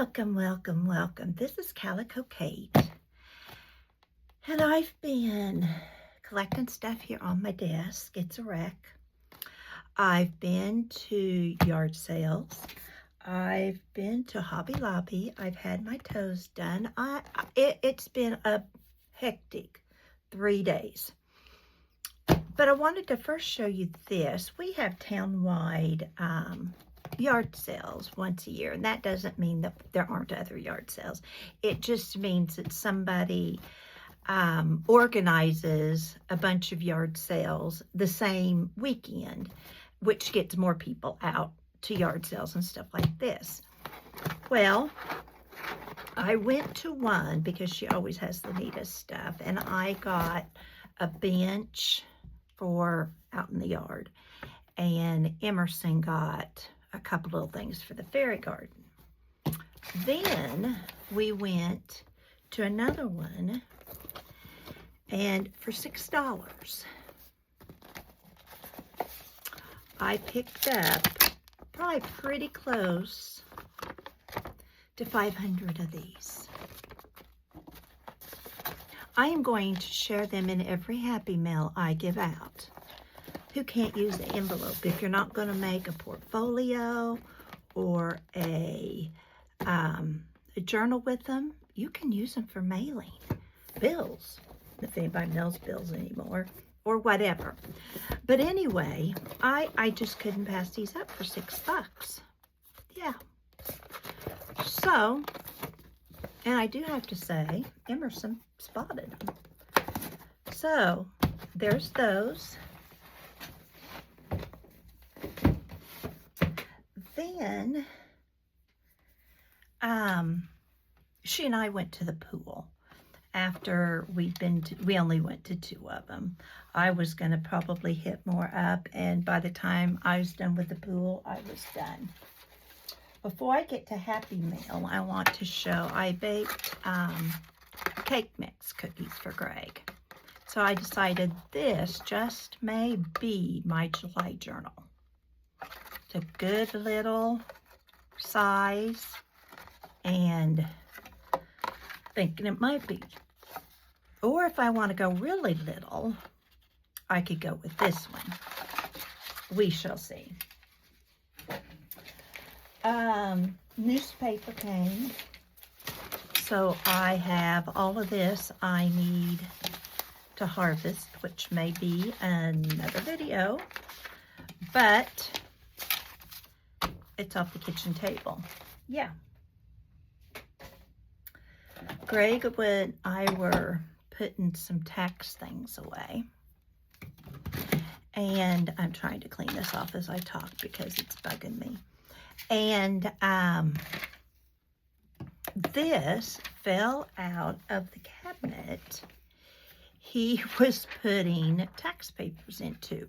Welcome, welcome, welcome. This is Calico Kate, and I've been collecting stuff here on my desk. It's a wreck. I've been to yard sales. I've been to Hobby Lobby. I've had my toes done. It's been a hectic 3 days. But I wanted to first show you this. We have town-wide yard sales once a year, and that doesn't mean that there aren't other yard sales. It just means that somebody organizes a bunch of yard sales the same weekend, which gets more people out to yard sales and stuff like this. Well, I went to one because she always has the neatest stuff, and I got a bench for out in the yard, and Emerson got a couple little things for the fairy garden. Then we went to another one, and for $6 I picked up probably pretty close to 500 of these. I am going to share them in every Happy Mail I give out. Who can't use the envelope? If you're not going to make a portfolio or a journal with them, you can use them for mailing bills, if anybody mails bills anymore, or whatever. But anyway, I just couldn't pass these up for $6. Yeah. So, and I do have to say, Emerson spotted them. So, there's those. Then, she and I went to the pool after we only went to 2 of them. I was going to probably hit more up, and by the time I was done with the pool, I was done. Before I get to Happy Mail, I want to show I baked cake mix cookies for Greg. So I decided this just may be my July journal. It's a good little size, and thinking it might be. Or if I want to go really little, I could go with this one. We shall see. Newspaper came. So I have all of this I need to harvest, which may be another video, but it's off the kitchen table. Yeah. Greg and I were putting some tax things away, and I'm trying to clean this off as I talk because it's bugging me. And this fell out of the cabinet he was putting tax papers into,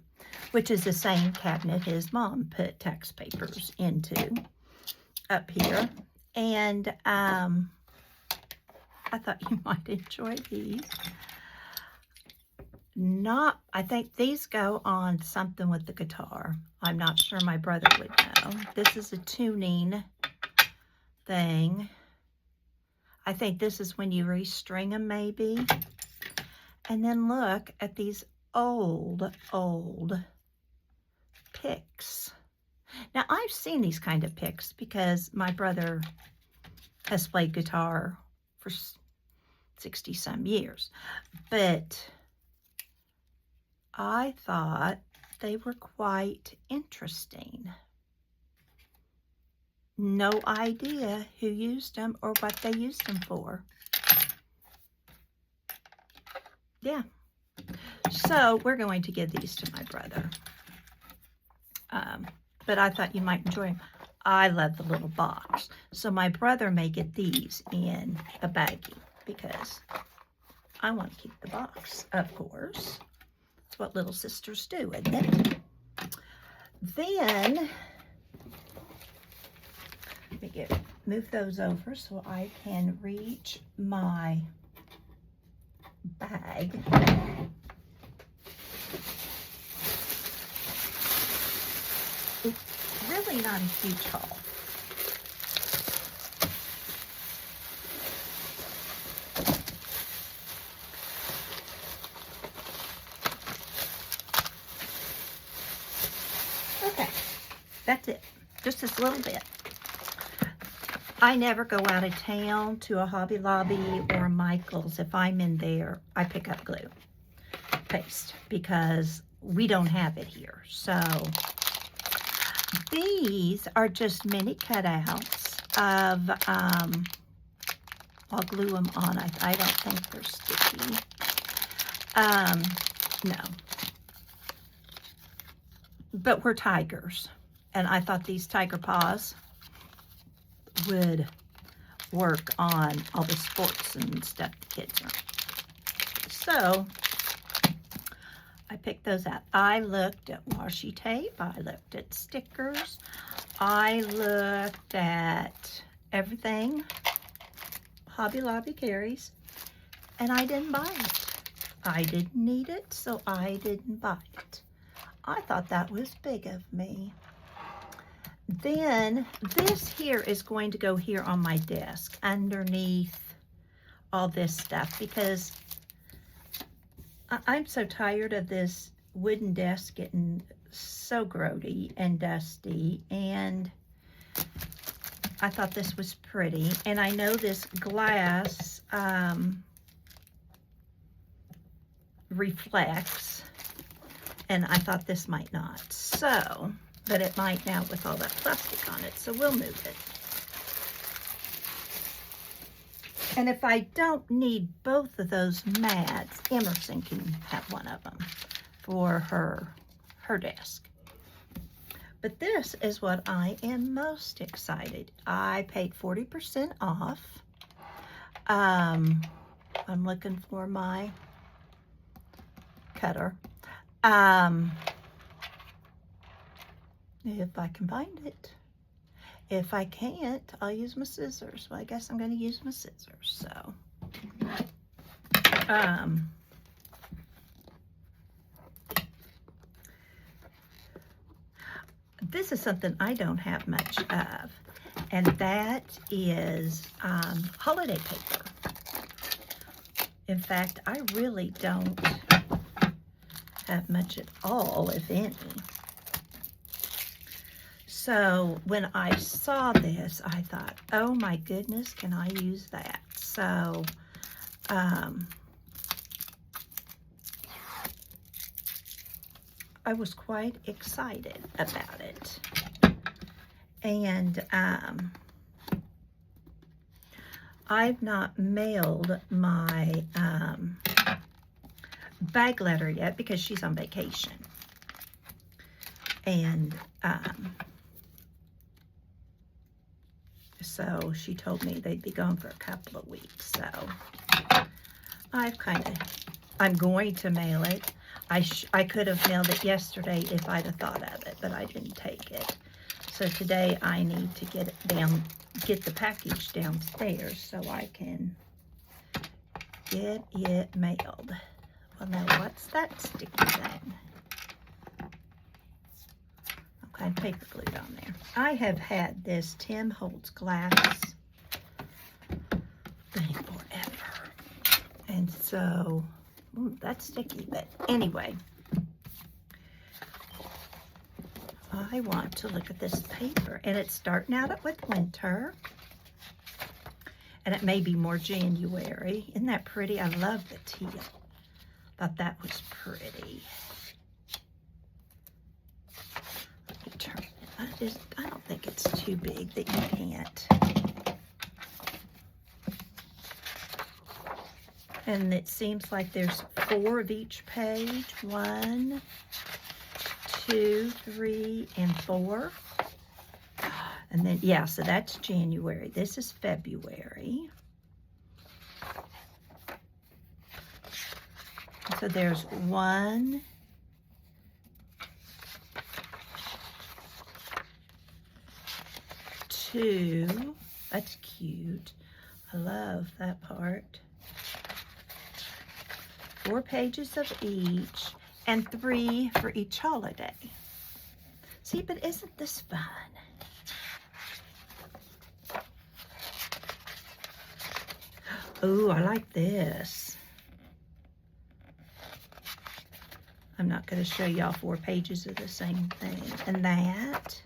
which is the same cabinet his mom put tax papers into up here. And I thought you might enjoy these. I think these go on something with the guitar. I'm not sure, my brother would know. This is a tuning thing. I think this is when you restring them, maybe. And then look at these old picks. Now, I've seen these kind of picks because my brother has played guitar for 60-some years. But I thought they were quite interesting. No idea who used them or what they used them for. Yeah. So we're going to give these to my brother. But I thought you might enjoy them. I love the little box. So my brother may get these in a baggie because I want to keep the box, of course. That's what little sisters do, isn't it? Then, let me move those over so I can reach my bag. It's really not a huge haul. just a little bit. I never go out of town to a Hobby Lobby or a Michael's. If I'm in there, I pick up glue paste because we don't have it here. So these are just mini cutouts of, I'll glue them on. I don't think they're sticky. No. But we're tigers. And I thought these tiger paws would work on all the sports and stuff the kids are. So I picked those out. I looked at washi tape. I looked at stickers. I looked at everything Hobby Lobby carries, and I didn't buy it. I didn't need it, so I didn't buy it. I thought that was big of me. Then this here is going to go here on my desk underneath all this stuff because I'm so tired of this wooden desk getting so grody and dusty, and I thought this was pretty. And I know this glass reflects, and I thought this might not. So, but it might now with all that plastic on it, so we'll move it. And if I don't need both of those mats, Emerson can have one of them for her desk. But this is what I am most excited. I paid 40% off. I'm looking for my cutter. If I can find it. If I can't, I'll use my scissors. Well, I guess I'm going to use my scissors. So, this is something I don't have much of, and that is holiday paper. In fact, I really don't have much at all, if any. So when I saw this, I thought, oh my goodness, can I use that? So I was quite excited about it. And I've not mailed my bag letter yet because she's on vacation. And so she told me they'd be gone for a couple of weeks. So I'm going to mail it. I could have mailed it yesterday if I'd have thought of it, but I didn't take it. So today I need to get the package downstairs so I can get it mailed. Well, now what's that sticky thing? Okay, paper glued on there. I have had this Tim Holtz glass thing forever. And so, ooh, that's sticky, but anyway. I want to look at this paper, and it's starting out with winter. And it may be more January. Isn't that pretty? I love the teal. Thought that was pretty. Let me turn it. I don't think it's too big that you can't. And it seems like there's 4 of each page. 1, 2, 3, and 4. And then, yeah, so that's January. This is February. So there's 1, 2. That's cute. I love that part. 4 pages of each, and 3 for each holiday. See, but isn't this fun? Oh, I like this. I'm not going to show y'all 4 pages of the same thing. And that.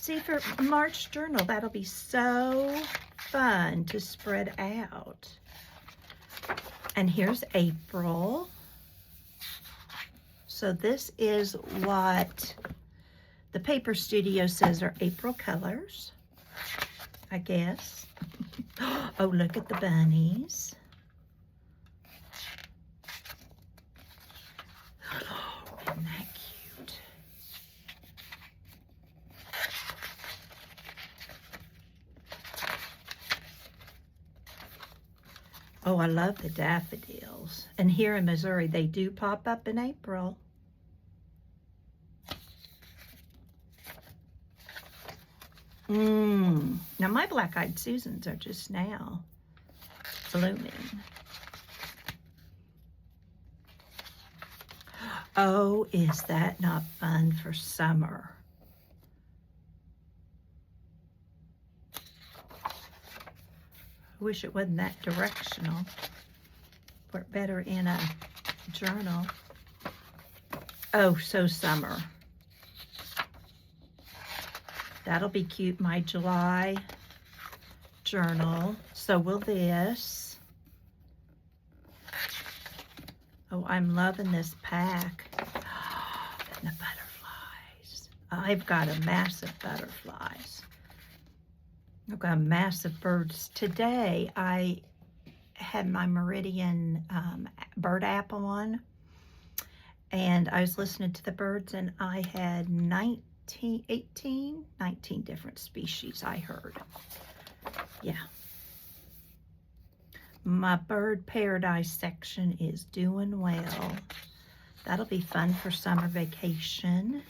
See, for March journal, that'll be so fun to spread out. And here's April. So this is what the Paper Studio says are April colors, I guess. Oh, look at the bunnies. Isn't that cute? Oh, I love the daffodils. And here in Missouri, they do pop up in April. Now my black-eyed Susans are just now blooming. Oh, is that not fun for summer? I wish it wasn't that directional. Work better in a journal. Oh, so summer. That'll be cute, my July journal. So will this. Oh, I'm loving this pack. And the butterflies. I've got a massive butterflies. I've got massive birds. Today, I had my Meridian bird app on, and I was listening to the birds, and I had 19 different species I heard. Yeah. My bird paradise section is doing well. That'll be fun for summer vacation.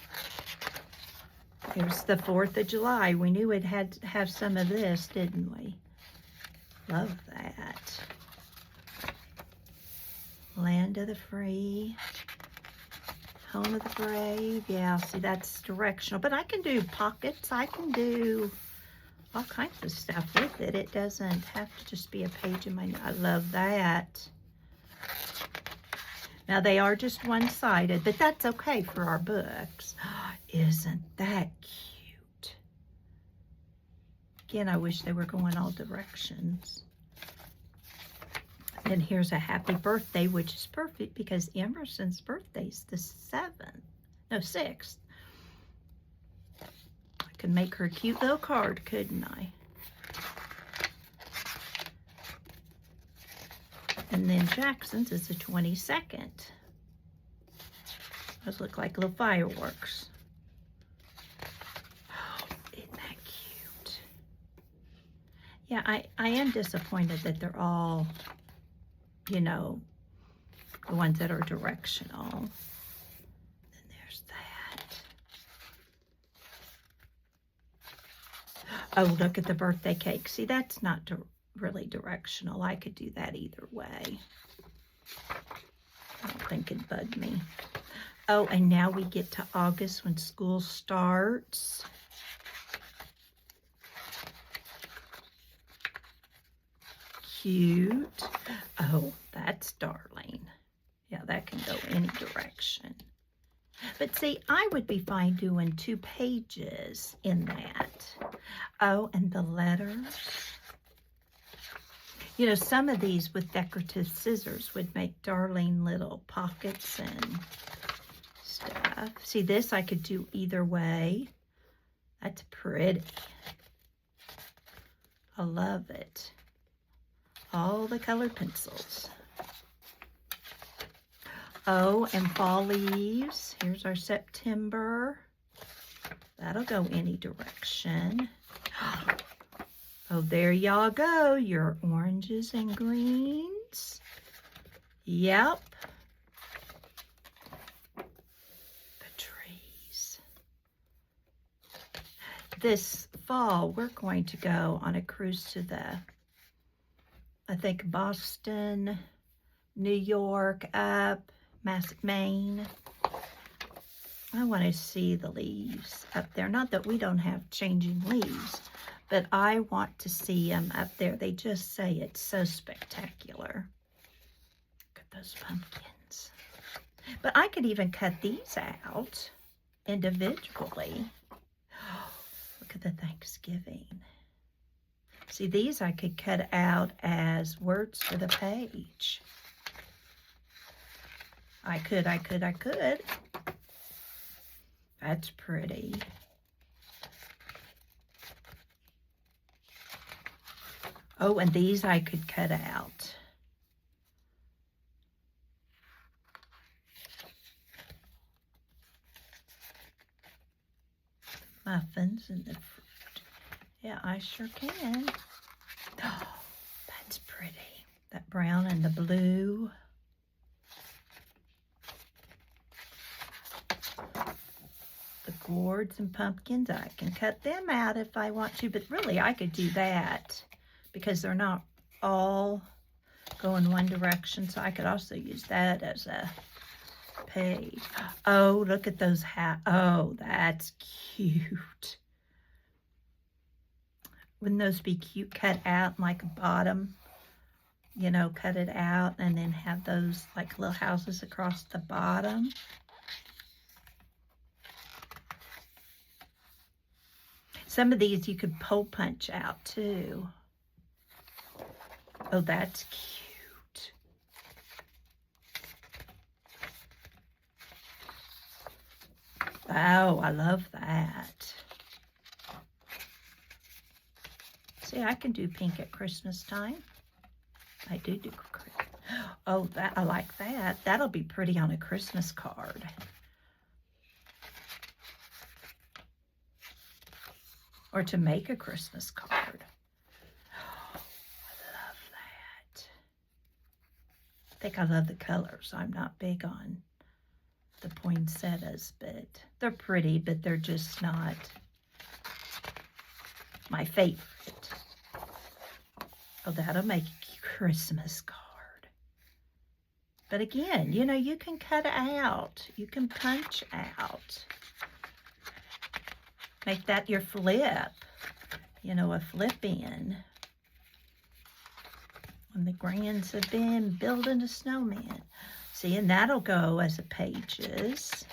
Here's the 4th of July. We knew it had to have some of this, didn't we? Love that. Land of the free. Home of the brave. Yeah, see, that's directional. But I can do pockets. I can do all kinds of stuff with it. It doesn't have to just be a page in my... I love that. Now, they are just one-sided, but that's okay for our books. Isn't that cute? Again, I wish they were going all directions. And here's a happy birthday, which is perfect because Emerson's birthday's the 6th. I could make her a cute little card, couldn't I? And then Jackson's is the 22nd. Those look like little fireworks. Oh, isn't that cute? Yeah, I am disappointed that they're all, you know, the ones that are directional. And there's that. Oh, look at the birthday cake. See, that's not really directional. I could do that either way. I don't think it'd bug me. Oh, and now we get to August when school starts. Cute. Oh, that's Darling. Yeah, that can go any direction. But see, I would be fine doing 2 pages in that. Oh, and the letters. You know, some of these with decorative scissors would make darling little pockets and stuff. See, this I could do either way. That's pretty. I love it. All the colored pencils. Oh, and fall leaves. Here's our September. That'll go any direction. Oh, there y'all go. Your oranges and greens. Yep. The trees. This fall, we're going to go on a cruise to I think Boston, New York, up Maine. I want to see the leaves up there. Not that we don't have changing leaves, but I want to see them up there. They just say it's so spectacular. Look at those pumpkins. But I could even cut these out individually. look at the Thanksgiving. See, these I could cut out as words for the page. I could. That's pretty. Oh, and these I could cut out. Muffins and the fruit. Yeah, I sure can. Oh, that's pretty. That brown and the blue. The gourds and pumpkins, I can cut them out if I want to, but really I could do that because they're not all going one direction, so I could also use that as a page. Oh, look at those hats. Oh, that's cute. Wouldn't those be cute cut out like a bottom? You know, cut it out and then have those like little houses across the bottom. Some of these you could hole punch out too. Oh, that's cute. Oh, I love that. See, I can do pink at Christmas time. I do. Oh, that I like that. That'll be pretty on a Christmas card. Or to make a Christmas card. Oh, I love that. I think I love the colors. I'm not big on the poinsettias, but they're pretty, but they're just not my favorite. Oh, that'll make a Christmas card. But again, you know, you can cut out. You can punch out. Make that your flip. You know, a flip in. When the grands have been building a snowman. See, and that'll go as a pages.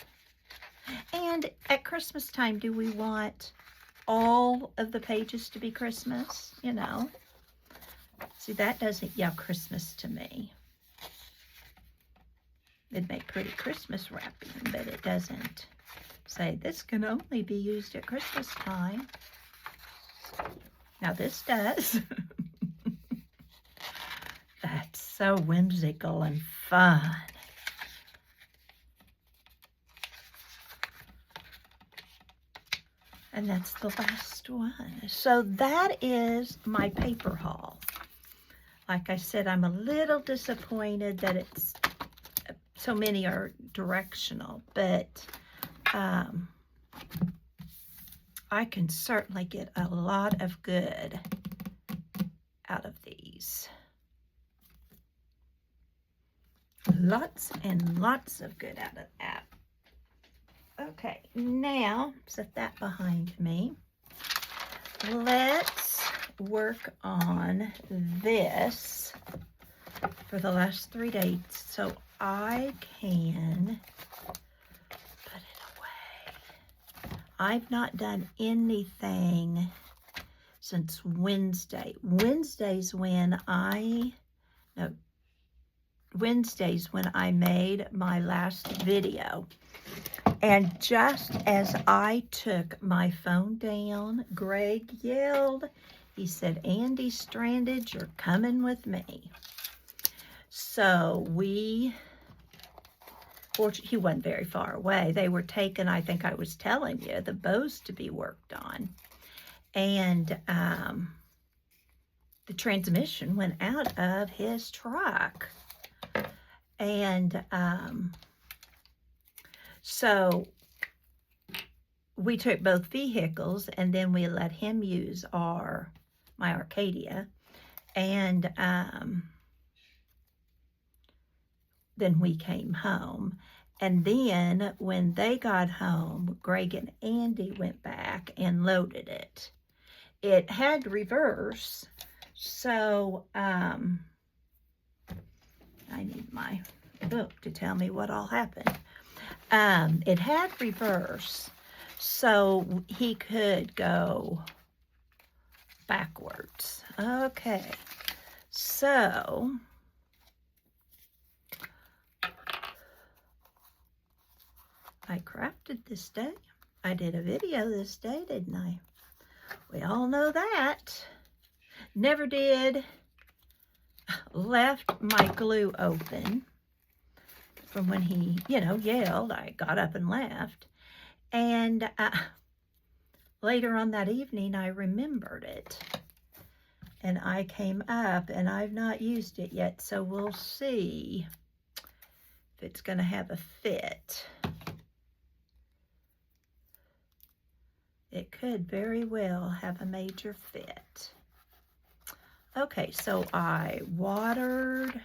And at Christmas time, do we want all of the pages to be Christmas? You know. See, that doesn't yell Christmas to me. It'd make pretty Christmas wrapping, but it doesn't say this can only be used at Christmas time. Now this does. That's so whimsical and fun. And that's the last one. So that is my paper haul. Like I said, I'm a little disappointed that it's so many are directional, but I can certainly get a lot of good out of these. Lots and lots of good out of that. Okay, now set that behind me. Let's work on this for the last 3 days so I can put it away. I've not done anything since Wednesday. Wednesday's when I made my last video. And just as I took my phone down, Greg yelled. He said, "Andy Stranded, you're coming with me." So he wasn't very far away. They were taking, I think I was telling you, the bows to be worked on. And the transmission went out of his truck. And so we took both vehicles, and then we let him use my Arcadia. And then we came home. And then when they got home, Greg and Andy went back and loaded it. It had reverse, so I need my book to tell me what all happened. It had reverse, so he could go backwards. Okay, so I crafted this day. I did a video this day, didn't I? We all know that. Never did. Left my glue open from when he, yelled. I got up and left. And later on that evening, I remembered it. And I came up, and I've not used it yet, so we'll see if it's going to have a fit. It could very well have a major fit. Okay, so I watered.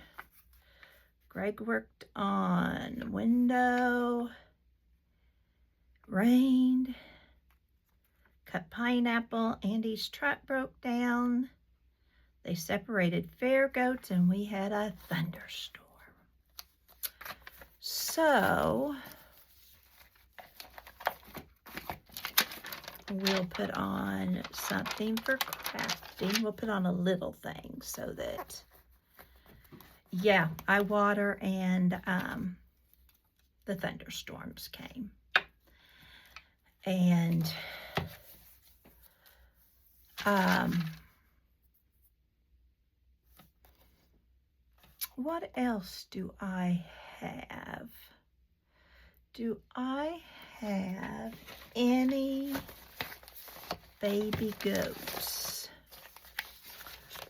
Greg worked on window. Rained. Cut pineapple. Andy's truck broke down. They separated fair goats, and we had a thunderstorm. So we'll put on something for crafting. We'll put on a little thing so that, yeah, I water and the thunderstorms came. And what else do I have? Do I have any baby goats?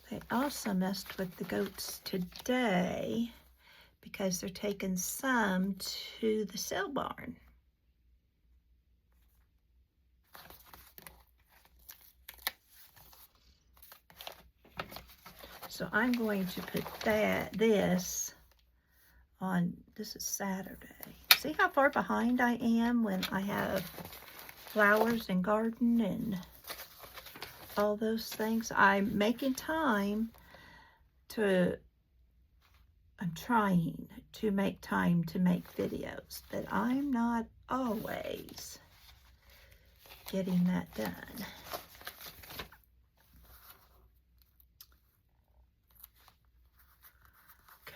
They also messed with the goats today because they're taking some to the sale barn. So I'm going to put this on, this is Saturday. See how far behind I am when I have flowers and garden and all those things. I'm making time I'm trying to make time to make videos, but I'm not always getting that done.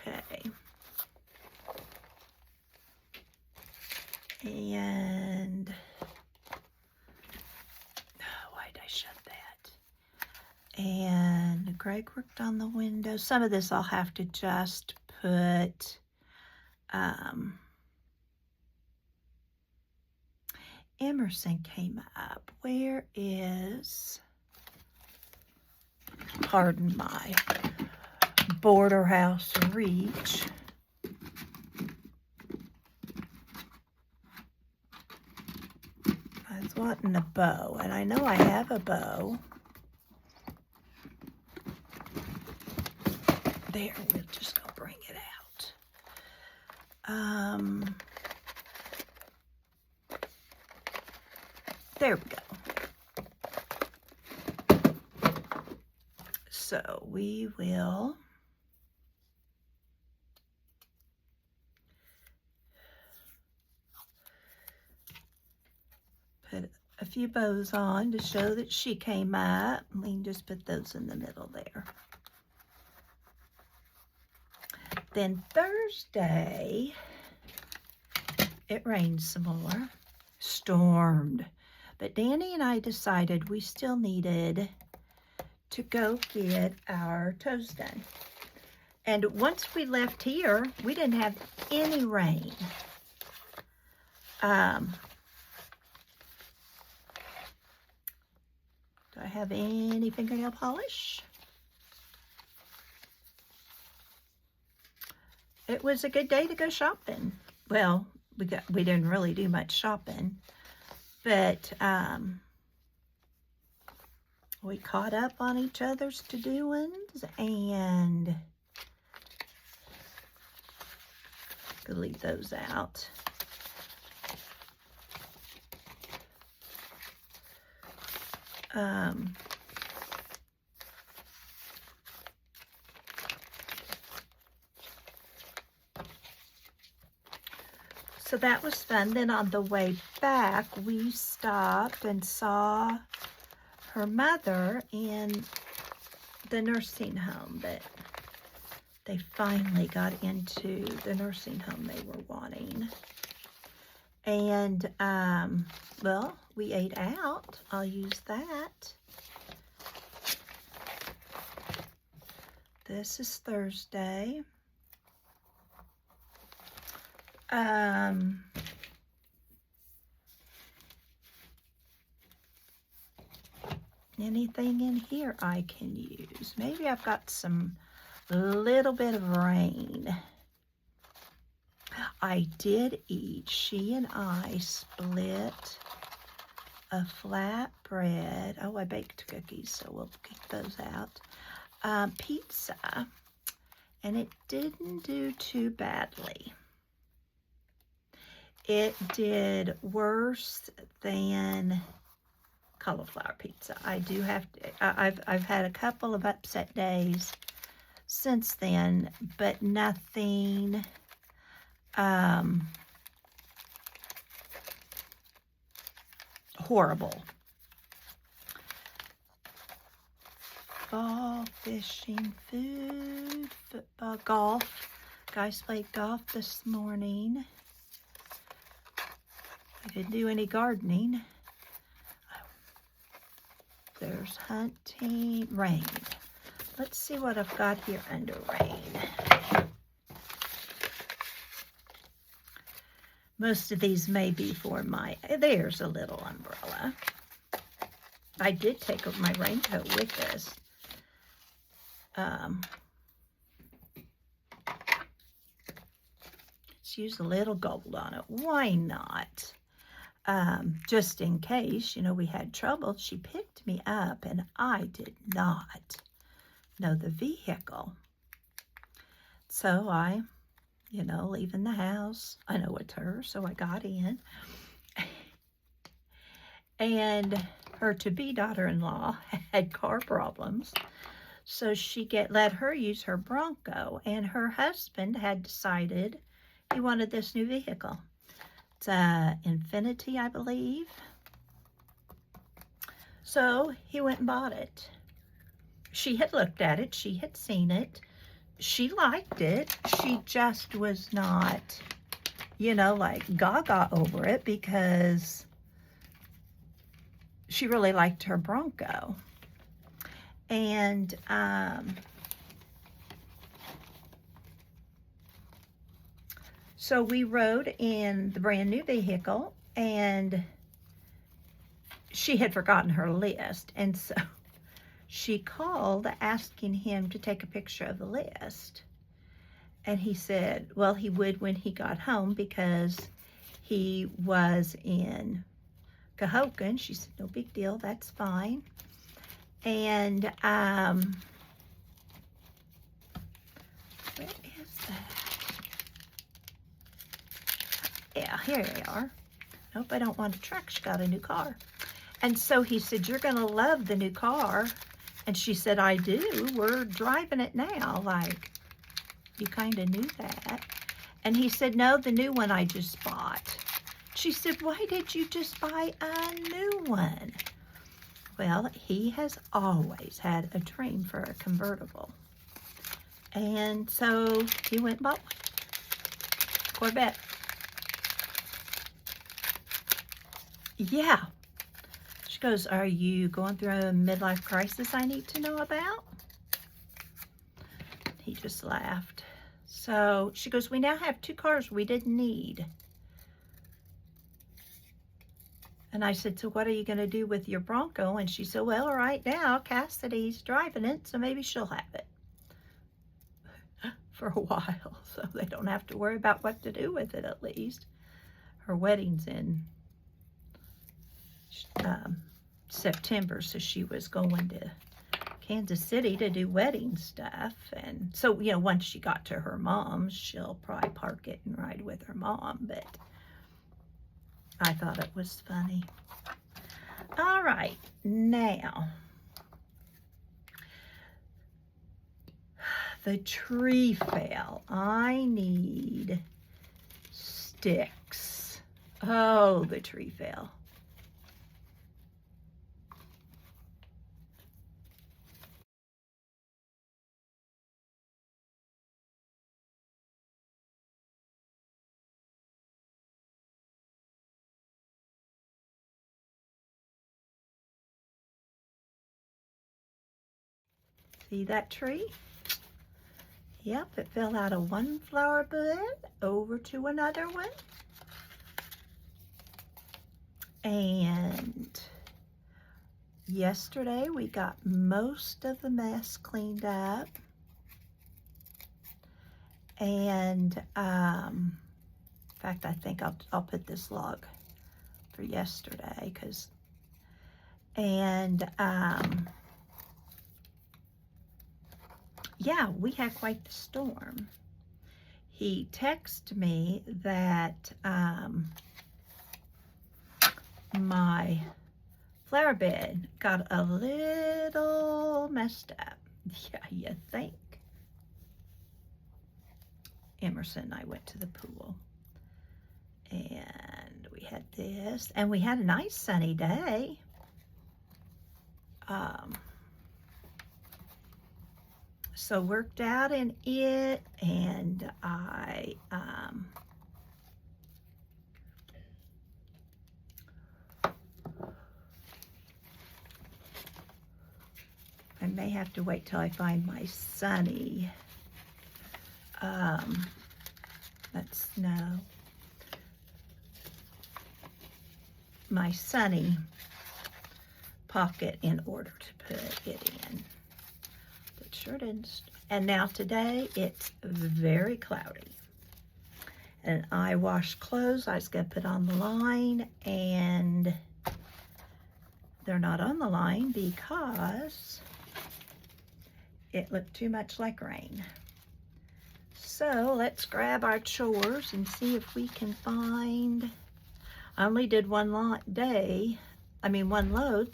Okay. And why did I shut that? And Greg worked on the window. Some of this I'll have to just put Emerson came up. Where is, pardon my border house reach. I was wanting a bow, and I know I have a bow. There, we're just gonna bring it out. There we go. So we will put a few bows on to show that she came up. We can just put those in the middle there. Then Thursday, it rained some more, stormed. But Danny and I decided we still needed to go get our toes done. And once we left here, we didn't have any rain. Do I have any fingernail polish? It was a good day to go shopping. Well, we didn't really do much shopping, but we caught up on each other's to-do-ins, and I'll leave those out. So that was fun. Then on the way back, we stopped and saw her mother in the nursing home that they finally got into the nursing home they were wanting. And, well, we ate out. I'll use that. This is Thursday. Anything in here I can use? Maybe I've got some little bit of rain. I did eat. She and I split a flatbread. Oh, I baked cookies, so we'll kick those out. Pizza, and it didn't do too badly. It did worse than cauliflower pizza. I do have to, I've had a couple of upset days since then, but nothing horrible. Fall, fishing, food, football, golf. Guys played golf this morning. I didn't do any gardening. There's hunting, rain. Let's see what I've got here under rain. Most of these may be for my, there's a little umbrella. I did take my raincoat with this. Let's use a little gold on it. Why not? Just in case, you know, we had trouble. She picked me up and I did not know the vehicle. So I, you know, leaving the house, I know it's her, so I got in. And her to-be daughter-in-law had car problems. So she let her use her Bronco, and her husband had decided he wanted this new vehicle. It's a Infiniti, I believe. So he went and bought it. She had looked at it. She had seen it. She liked it. She just was not, you know, like gaga over it because she really liked her Bronco. And so we rode in the brand new vehicle, and she had forgotten her list. And so she called asking him to take a picture of the list. And he said, well, he would when he got home because he was in Cahokia. She said, no big deal, that's fine. And, where is that? Yeah, here they are. Nope, I don't want a truck. She got a new car. And so he said, you're going to love the new car. And she said, I do. We're driving it now. Like, you kind of knew that. And he said, no, the new one I just bought. She said, why did you just buy a new one? Well, he has always had a dream for a convertible. And so he went and bought one. Corvette. Yeah. She goes, are you going through a midlife crisis I need to know about? He just laughed. So she goes, we now have 2 cars we didn't need. And I said, so what are you going to do with your Bronco? And she said, well, right now Cassidy's driving it, so maybe she'll have it for a while. So they don't have to worry about what to do with it, at least. Her wedding's in September, so she was going to Kansas City to do wedding stuff. And so, you know, once she got to her mom's, she'll probably park it and ride with her mom, but I thought it was funny. All right, now, the tree fell. I need sticks. Oh, the tree fell. See that tree? Yep, it fell out of one flower bed over to another one. And yesterday we got most of the mess cleaned up. And in fact, I think I'll put this log for yesterday, yeah, we had quite the storm. He texted me that my flower bed got a little messed up. Yeah, you think? Emerson and I went to the pool, and we had this, and we had a nice sunny day. So worked out in it, and I may have to wait till I find my sunny. My sunny pocket in order to put it in. It sure didn't. And now today it's very cloudy. And I washed clothes I was going to put on the line, and they're not on the line because it looked too much like rain. So let's grab our chores and see if we can find. I only did one load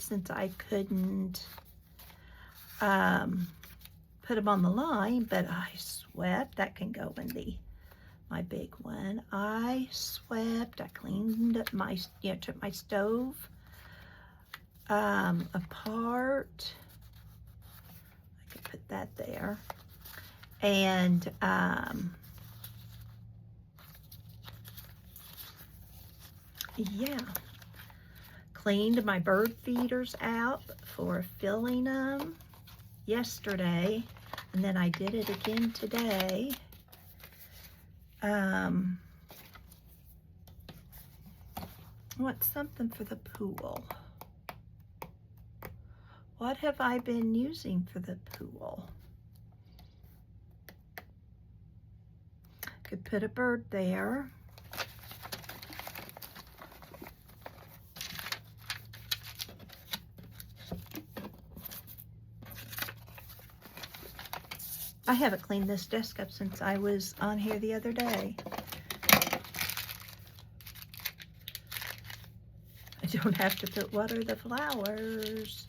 since I couldn't put them on the line, but I swept. That can go in my big one. I swept. I cleaned up took my stove apart. I could put that there. And yeah, cleaned my bird feeders out for filling them yesterday, and then I did it again today. What's something for the pool? What have I been using for the pool? Could put a bird there. I haven't cleaned this desk up since I was on here the other day. I don't have to put water the flowers.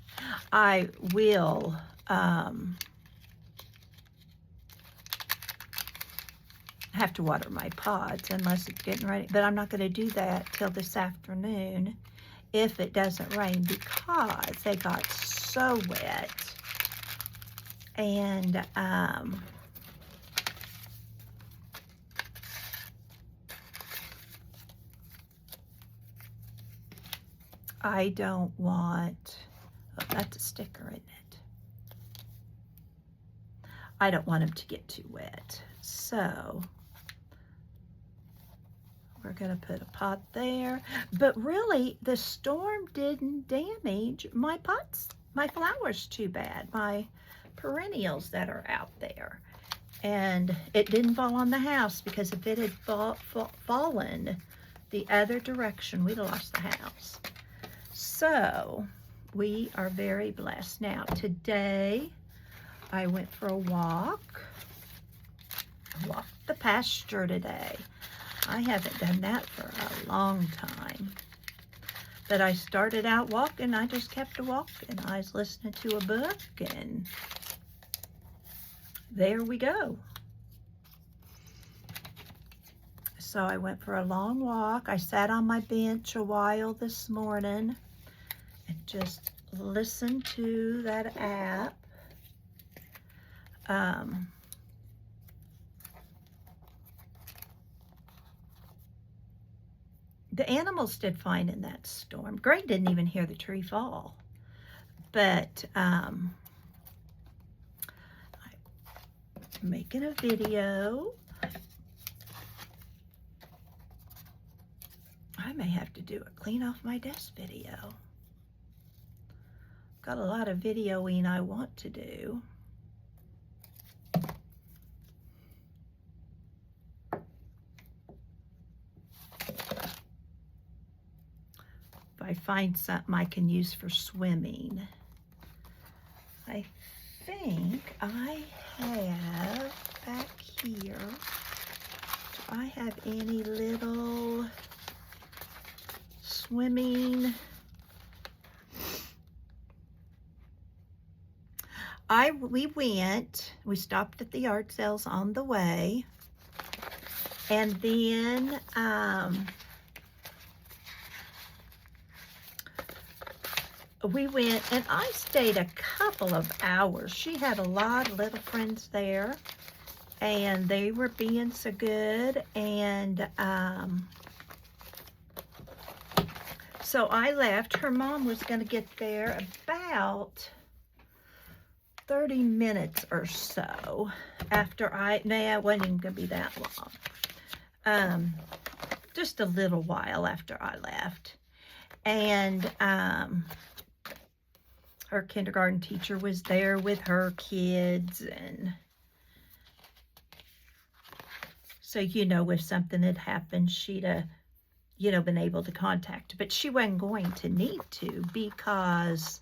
I will have to water my pots unless it's getting ready, but I'm not going to do that till this afternoon if it doesn't rain, because they got so wet. And I don't want, oh, that's a sticker, isn't it? I don't want them to get too wet. So we're going to put a pot there. But really, the storm didn't damage my pots, my flowers too bad, my perennials that are out there. And it didn't fall on the house, because if it had fallen the other direction, we'd have lost the house. So we are very blessed. Now today I went for a walk. I walked the pasture today. I haven't done that for a long time. But I started out walking. I just kept walking. I was listening to a book, and there we go. So I went for a long walk. I sat on my bench a while this morning and just listened to that app. The animals did fine in that storm. Greg didn't even hear the tree fall. But I'm making a video. I may have to do a clean off my desk video. Got a lot of videoing I want to do. If I find something I can use for swimming. I think I have back here, do I have any little swimming? We stopped at the yard sales on the way, and then we went, and I stayed a couple of hours. She had a lot of little friends there, and they were being so good, and so I left. Her mom was going to get there about 30 minutes or so after it wasn't even going to be that long. Just a little while after I left. And her kindergarten teacher was there with her kids, and so, if something had happened, she'd have, been able to contact her. But she wasn't going to need to, because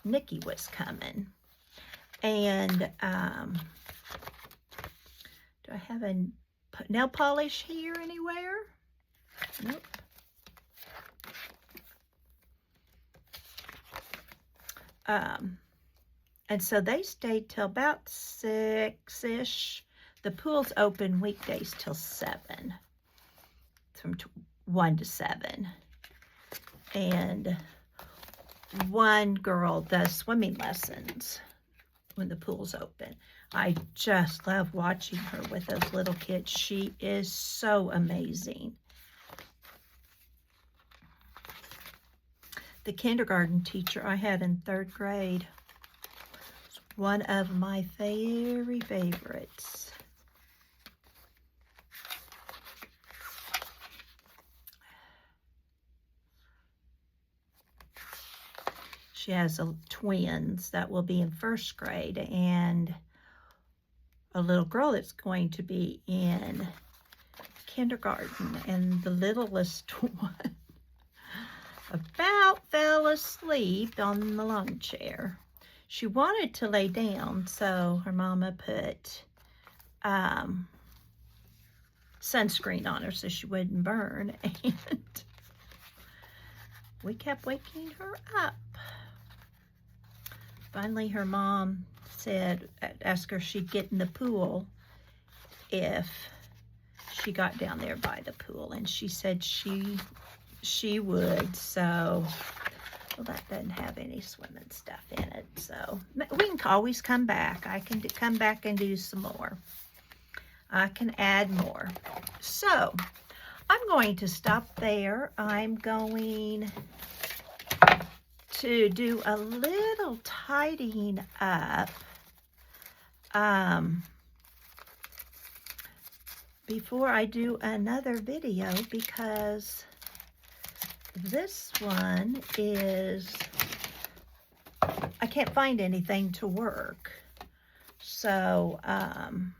Nikki was coming. And do I have a nail polish here anywhere? Nope. And so they stayed till about 6-ish. The pool's open weekdays till 7, from 1 to 7. And one girl does swimming lessons when the pool's open. I just love watching her with those little kids. She is so amazing. The kindergarten teacher I had in 3rd grade was one of my very favorites. She has twins that will be in 1st grade, and a little girl that's going to be in kindergarten, and the littlest one about fell asleep on the lawn chair. She wanted to lay down, so her mama put sunscreen on her so she wouldn't burn, and we kept waking her up. Finally, her mom asked her if she'd get in the pool if she got down there by the pool, and she said she would. So, well, that doesn't have any swimming stuff in it, so we can always come back. I can come back and do some more. I can add more. So I'm going to stop there. I'm going to do a little tidying up before I do another video, because this one is, I can't find anything to work. So I'm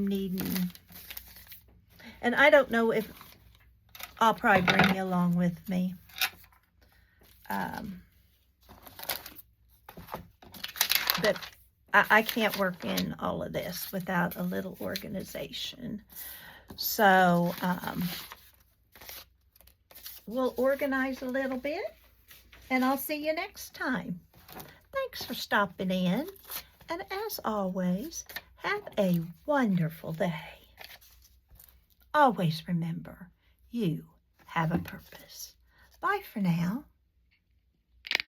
needing, and I don't know if I'll probably bring you along with me. But I can't work in all of this without a little organization. So we'll organize a little bit, and I'll see you next time. Thanks for stopping in, And as always, have a wonderful day. Always remember, you have a purpose. Bye for now.